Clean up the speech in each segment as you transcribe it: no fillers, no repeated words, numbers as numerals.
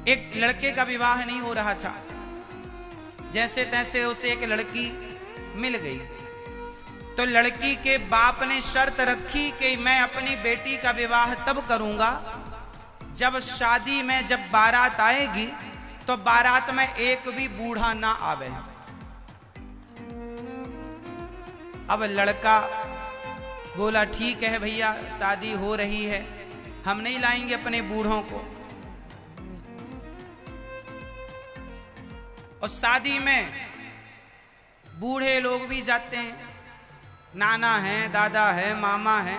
एक लड़के का विवाह नहीं हो रहा था। जैसे तैसे उसे एक लड़की मिल गई, तो लड़की के बाप ने शर्त रखी कि मैं अपनी बेटी का विवाह तब करूंगा जब शादी में जब बारात आएगी तो बारात में एक भी बूढ़ा ना आवे। अब लड़का बोला ठीक है भैया, शादी हो रही है, हम नहीं लाएंगे अपने बूढ़ों को। और शादी में बूढ़े लोग भी जाते हैं, नाना हैं, दादा है, मामा है,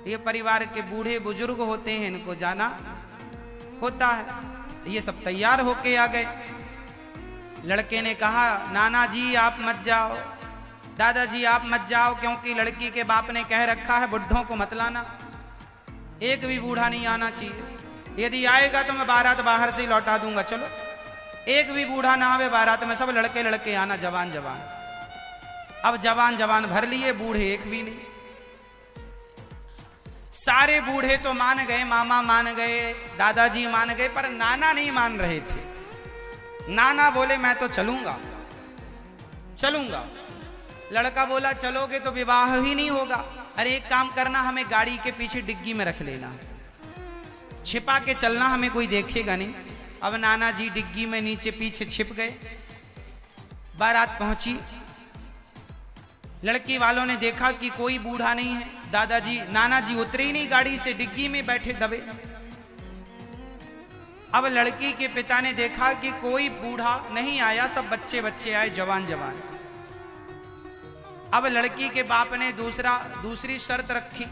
ये परिवार के बूढ़े बुजुर्ग होते हैं, इनको जाना होता है। ये सब तैयार होके आ गए। लड़के ने कहा नाना जी आप मत जाओ, दादाजी आप मत जाओ, क्योंकि लड़की के बाप ने कह रखा है बुढ़ों को मत लाना, एक भी बूढ़ा नहीं आना चाहिए, यदि आएगा तो मैं बारात बाहर से ही लौटा दूंगा। चलो एक भी बूढ़ा ना आवे बारात में, सब लड़के लड़के आना, जवान जवान। अब जवान जवान भर लिए, बूढ़े एक भी नहीं। सारे बूढ़े तो मान गए, मामा मान गए, दादाजी मान गए, पर नाना नहीं मान रहे थे। नाना बोले मैं तो चलूंगा चलूंगा। लड़का बोला चलोगे तो विवाह ही नहीं होगा। अरे एक काम करना, हमें गाड़ी के पीछे डिग्गी में रख लेना, छिपा के चलना, हमें कोई देखेगा नहीं। अब नाना जी डिग्गी में नीचे पीछे छिप गए। बारात पहुंची, लड़की वालों ने देखा कि कोई बूढ़ा नहीं है। दादाजी नाना जी उतरे ही नहीं गाड़ी से, डिग्गी में बैठे दबे। अब लड़की के पिता ने देखा कि कोई बूढ़ा नहीं आया, सब बच्चे बच्चे आए, जवान जवान। अब लड़की के बाप ने दूसरी शर्त रखी।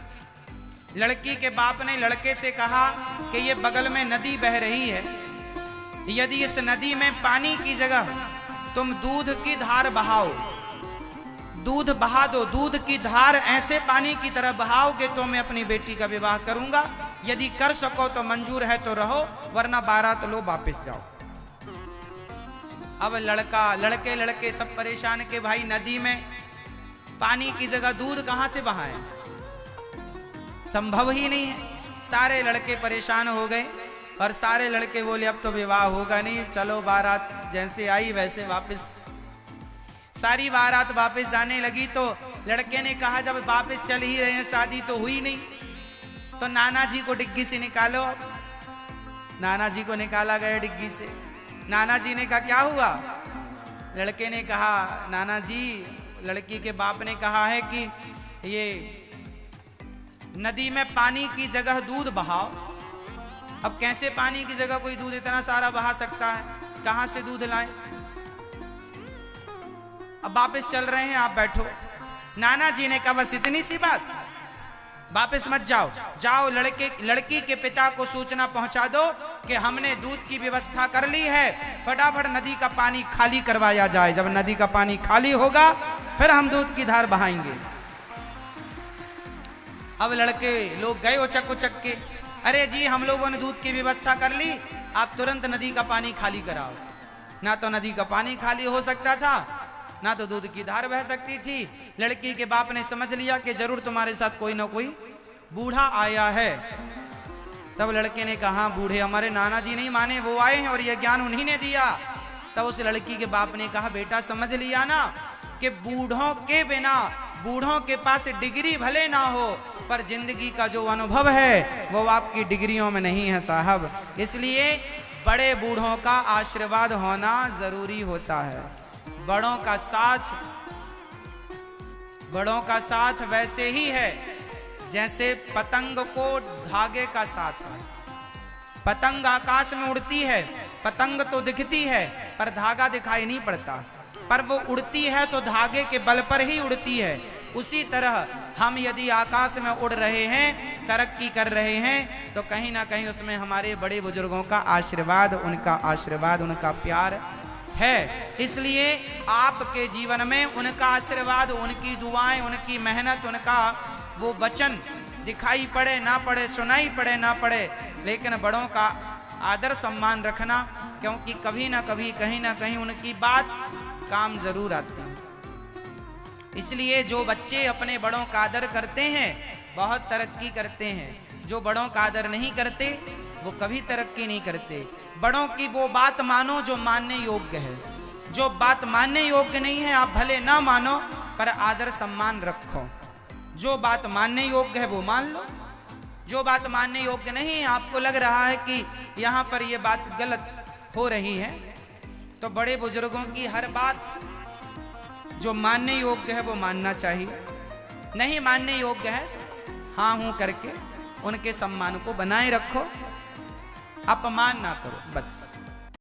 लड़की के बाप ने लड़के से कहा कि ये बगल में नदी बह रही है, यदि इस नदी में पानी की जगह तुम दूध की धार बहाओ, दूध बहा दो, दूध की धार ऐसे पानी की तरह बहाओगे तो मैं अपनी बेटी का विवाह करूंगा, यदि कर सको तो मंजूर है तो रहो, वरना बारात लो वापस जाओ। अब लड़के लड़के सब परेशान के भाई नदी में पानी की जगह दूध कहां से बहाएं, संभव ही नहीं है। सारे लड़के परेशान हो गए और सारे लड़के बोले अब तो विवाह होगा नहीं, चलो बारात जैसे आई वैसे वापस। सारी बारात वापस जाने लगी तो लड़के ने कहा जब वापस चल ही रहे हैं, शादी तो हुई नहीं, तो नाना जी को डिग्गी से निकालो। नाना जी को निकाला गया डिग्गी से। नाना जी ने कहा क्या हुआ? लड़के ने कहा नाना जी, लड़की के बाप ने कहा है कि ये नदी में पानी की जगह दूध बहाओ। अब कैसे पानी की जगह कोई दूध इतना सारा बहा सकता है, कहां से दूध लाएं? अब वापस चल रहे हैं, आप बैठो। नाना जी ने कहा बस इतनी सी बात, वापस मत जाओ, जाओ लड़की के पिता को सूचना पहुंचा दो कि हमने दूध की व्यवस्था कर ली है, फटाफट नदी का पानी खाली करवाया जाए, जब नदी का पानी खाली होगा फिर हम दूध की धार बहाएंगे। अब लड़के लोग गए उचक उचक के, अरे जी हम लोगों ने दूध की व्यवस्था कर ली, आप तुरंत नदी का पानी खाली कराओ। ना तो नदी का पानी खाली हो सकता था, ना तो दूध की धार बह सकती थी। लड़की के बाप ने समझ लिया कि जरूर तुम्हारे साथ कोई ना कोई बूढ़ा आया है। तब लड़के ने कहा बूढ़े हमारे नाना जी नहीं माने, वो आए हैं और यह ज्ञान उन्हीं ने दिया। तब उस लड़की के बाप ने कहा बेटा समझ लिया ना कि बूढ़ों के बिना, बूढ़ों के पास डिग्री भले ना हो पर जिंदगी का जो अनुभव है वो आपकी डिग्रियों में नहीं है साहब। इसलिए बड़े बूढ़ों का आशीर्वाद होना जरूरी होता है। बड़ों का साथ वैसे ही है जैसे पतंग को धागे का साथ है। पतंग आकाश में उड़ती है, पतंग तो दिखती है पर धागा दिखाई नहीं पड़ता, पर वो उड़ती है तो धागे के बल पर ही उड़ती है। उसी तरह हम यदि आकाश में उड़ रहे हैं, तरक्की कर रहे हैं, तो कहीं ना कहीं उसमें हमारे बड़े बुजुर्गों का आशीर्वाद, उनका प्यार है। इसलिए आपके जीवन में उनका आशीर्वाद, उनकी दुआएं, उनकी मेहनत, उनका वो वचन दिखाई पड़े ना पड़े, सुनाई पड़े ना पड़े, लेकिन बड़ों का आदर सम्मान रखना, क्योंकि कभी ना कभी कहीं ना कहीं उनकी बात काम जरूर आती है। इसलिए जो बच्चे अपने बड़ों का आदर करते हैं बहुत तरक्की करते हैं, जो बड़ों का आदर नहीं करते वो कभी तरक्की नहीं करते। बड़ों की वो बात मानो जो मानने योग्य है, जो बात मानने योग्य नहीं है आप भले ना मानो पर आदर सम्मान रखो। जो बात मानने योग्य है वो मान लो, जो बात मानने योग्य नहीं है, आपको लग रहा है कि यहाँ पर ये बात गलत हो रही है, तो बड़े बुजुर्गों की हर बात जो मानने योग्य है वो मानना चाहिए। नहीं मानने योग्य है हाँ हूं करके उनके सम्मान को बनाए रखो, अपमान ना करो बस।